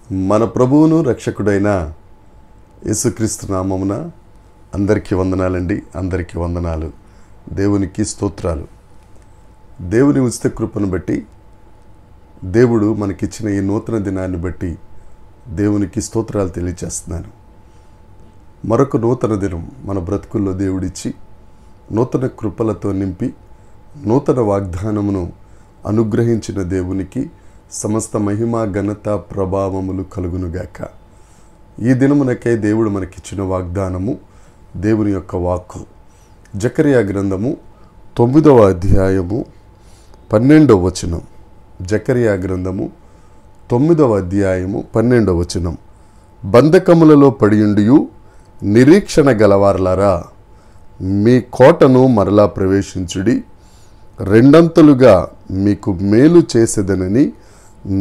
మన ప్రభువును రక్షకుడైన యేసుక్రీస్తు నామమున అందరికీ వందనాలండి. అందరికీ వందనాలు. దేవునికి స్తోత్రాలు. దేవుని ఉచిత కృపను బట్టి, దేవుడు మనకిచ్చిన ఈ నూతన దినాన్ని బట్టి దేవునికి స్తోత్రాలు తెలియజేస్తున్నాను. మరొక నూతన దినం మన బ్రతుకుల్లో దేవుడిచ్చి నూతన కృపలతో నింపి నూతన వాగ్దానమును అనుగ్రహించిన దేవునికి సమస్త మహిమ ఘనత ప్రభావములు కలుగునుగాక. ఈ దినమునకై దేవుడు మనకిచ్చిన వాగ్దానము దేవుని యొక్క వాక్కు. జకరియా గ్రంథము 9వ అధ్యాయము 12వ వచనం. జకరియా గ్రంథము 9వ అధ్యాయము 12వ వచనం. బంధకములలో పడియుండియు నిరీక్షణ గలవారలారా, మీ కోటను మరలా ప్రవేశించుడి, రెండంతలుగా మీకు మేలు చేసేదనని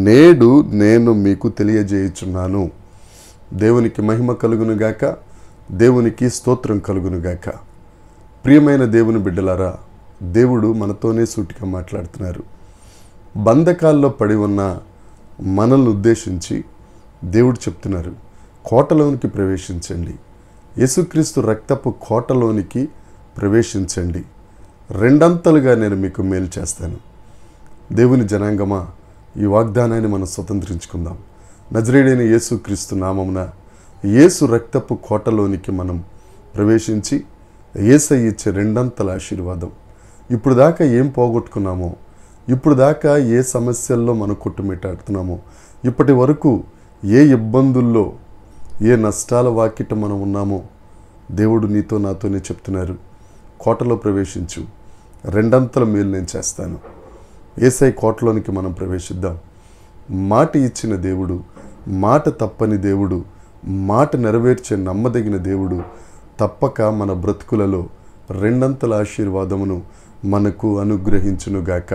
నేడు నేను మీకు తెలియజేయుచున్నాను. దేవునికి మహిమ కలుగునుగాక. దేవునికి స్తోత్రం కలుగునుగాక. ప్రియమైన దేవుని బిడ్డలారా, దేవుడు మనతోనే సూటిగా మాట్లాడుతున్నారు. బంధకాల్లో పడి ఉన్న మనల్ని ఉద్దేశించి దేవుడు చెప్తున్నారు, కోటలోనికి ప్రవేశించండి, యేసుక్రీస్తు రక్తపు కోటలోనికి ప్రవేశించండి, రెండంతలుగా నేను మీకు మేలు చేస్తాను. దేవుని జనాంగమా, ఈ వాగ్దానాన్ని మనం స్వతంత్రించుకుందాం. నజరేయుడైన యేసుక్రీస్తు నామమున యేసు రక్తపు కోటలోనికి మనం ప్రవేశించి యేసయ్య ఇచ్చే రెండంతల ఆశీర్వాదం. ఇప్పుడు దాకా ఏం పోగొట్టుకున్నామో, ఇప్పుడు దాకా ఏ సమస్యల్లో మనం కొట్టుమిట్టాడుతున్నామో, ఇప్పటి వరకు ఏ ఇబ్బందుల్లో ఏ నష్టాల వాకిట మనం ఉన్నామో, దేవుడు నీతో నాతోనే చెప్తున్నారు, కోటలో ప్రవేశించు, రెండంతల మేలు నేను చేస్తాను. యేసయ్య కోటలోనికి మనం ప్రవేశిద్దాం. మాట ఇచ్చిన దేవుడు, మాట తప్పని దేవుడు, మాట నెరవేర్చే నమ్మదగిన దేవుడు తప్పక మన బ్రతుకులలో రెండంతల ఆశీర్వాదమును మనకు అనుగ్రహించునుగాక.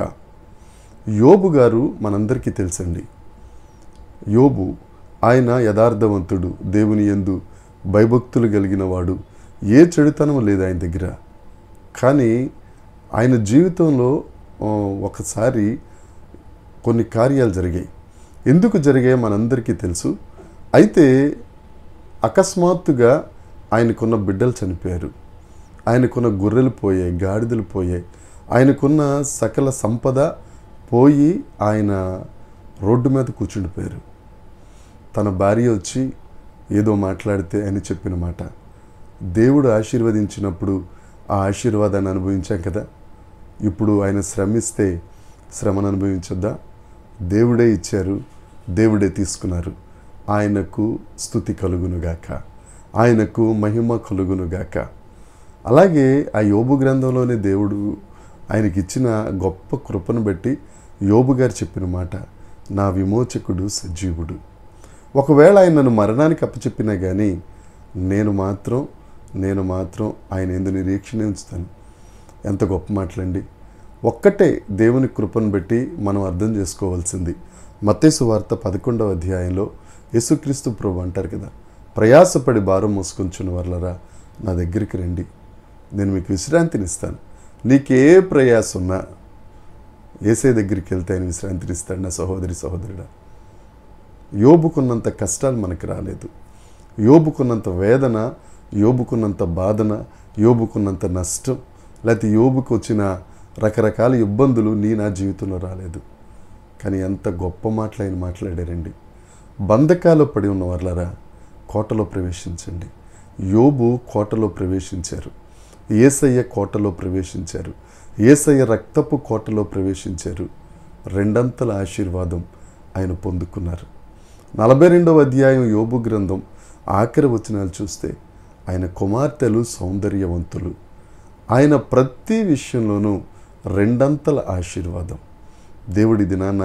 యోబు గారు మనందరికీ తెలుసండి. యోబు ఆయన యథార్థవంతుడు, దేవుని యందు భయభక్తులు కలిగిన వాడు, ఏ చెడుతనం లేదు ఆయన దగ్గర. కానీ ఆయన జీవితంలో ఒకసారి కొన్ని కార్యాలు జరిగాయి. ఎందుకు జరిగాయో మనందరికీ తెలుసు. అయితే అకస్మాత్తుగా ఆయనకున్న బిడ్డలు చనిపోయారు, ఆయనకున్న గొర్రెలు పోయాయి, గాడిదలు పోయాయి, ఆయనకున్న సకల సంపద పోయి ఆయన రోడ్డు మీద కూర్చుండిపోయారు. తన భార్య వచ్చి ఏదో మాట్లాడితే ఆయన చెప్పిన మాట, దేవుడు ఆశీర్వదించినప్పుడు ఆ ఆశీర్వాదాన్ని అనుభవించాం కదా, ఇప్పుడు ఆయన శ్రమిస్తే శ్రమను అనుభవించొద్దా? దేవుడే ఇచ్చారు, దేవుడే తీసుకున్నారు. ఆయనకు స్తుతి కలుగునుగాక, ఆయనకు మహిమ కలుగునుగాక. అలాగే ఆ యోబు గ్రంథంలోనే దేవుడు ఆయనకిచ్చిన గొప్ప కృపను బట్టి యోబు గారు చెప్పిన మాట, నా విమోచకుడు సజీవుడు. ఒకవేళ ఆయన నన్ను మరణానికి అప్పచెప్పినా కానీ నేను మాత్రం ఆయన ఎందు నిరీక్షణ ఉంచుతాను. ఎంత గొప్ప మాటలండి. ఒక్కటే దేవుని కృపను బట్టి మనం అర్థం చేసుకోవాల్సింది. మత్తయి సువార్త 11వ అధ్యాయంలో యేసుక్రీస్తు ప్రభు అంటారు కదా, ప్రయాసపడి భారం మోసుకొంచున్న వారలారా నా దగ్గరికి రండి, నేను మీకు విశ్రాంతినిస్తాను. నీకే ప్రయాస ఉన్నా యేసయ్య దగ్గరికి వెళ్తే ఆయన విశ్రాంతినిస్తాడు. నా సహోదరి సహోదరుడా, యోబుకున్నంత కష్టాలు మనకి రాలేదు, యోబుకున్నంత వేదన, యోబుకున్నంత బాధన, యోబుకున్నంత నష్టం, లేకపోతే యోబుకు వచ్చిన రకరకాల ఇబ్బందులు నా జీవితంలో రాలేదు. కానీ ఎంత గొప్ప మాటలు ఆయన మాట్లాడారండి. బంధకాల్లో పడి ఉన్న వాళ్ళరా కోటలో ప్రవేశించండి. యోబు కోటలో ప్రవేశించారు, యేసయ్య కోటలో ప్రవేశించారు, యేసయ్య రక్తపు కోటలో ప్రవేశించారు. రెండంతల ఆశీర్వాదం ఆయన పొందుకున్నారు. 42వ అధ్యాయం యోబు గ్రంథం ఆఖరి వచనాలు చూస్తే ఆయన కుమార్తెలు సౌందర్యవంతులు. ఆయన ప్రతి విషయంలోనూ రెండంతల ఆశీర్వాదం. దేవుడి దినాన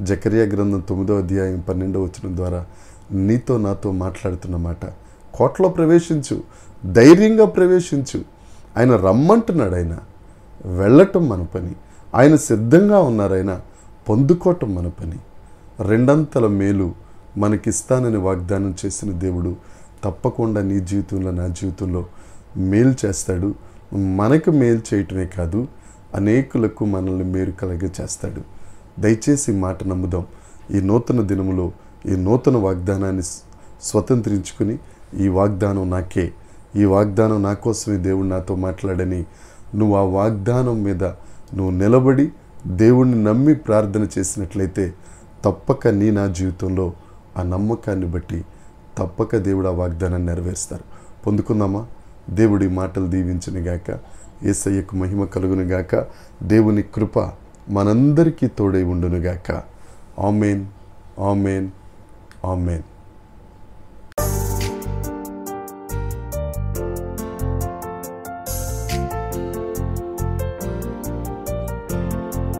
జకరియా గ్రంథం 9వ అధ్యాయం 12వ వచనం ద్వారా నీతో నాతో మాట్లాడుతున్న మాట, కోటలో ప్రవేశించు, ధైర్యంగా ప్రవేశించు. ఆయన రమ్మంటున్నాడు, ఆయన వెళ్ళటం మన పని, ఆయన సిద్ధంగా ఉన్నారు, ఆయన పొందుకోవటం మన పని. రెండంతల మేలు మనకిస్తానని వాగ్దానం చేసిన దేవుడు తప్పకుండా నీ జీవితంలో నా జీవితంలో మేలు చేస్తాడు. మనకు మేలు చేయటమే కాదు, అనేకులకు మనల్ని మేలు కలిగ చేస్తాడు. దయచేసి మాట నమ్ముదాం. ఈ నూతన దినములో ఈ నూతన వాగ్దానాన్ని స్వతంత్రించుకుని ఈ వాగ్దానం నాకే, ఈ వాగ్దానం నా కోసమే దేవుడు నాతో మాట్లాడని నువ్వు ఆ వాగ్దానం మీద నువ్వు నిలబడి దేవుణ్ణి నమ్మి ప్రార్థన చేసినట్లయితే తప్పక నా జీవితంలో ఆ నమ్మకాన్ని బట్టి తప్పక దేవుడు ఆ వాగ్దానాన్ని నెరవేరుస్తారు. పొందుకుందామా? దేవుడి మాటలు దీవించునుగాక. యేసయ్యకు మహిమ కలుగునుగాక. దేవుని కృప మనందరికీ తోడై ఉండునుగాక. ఆమేన్, ఆమేన్, ఆమేన్.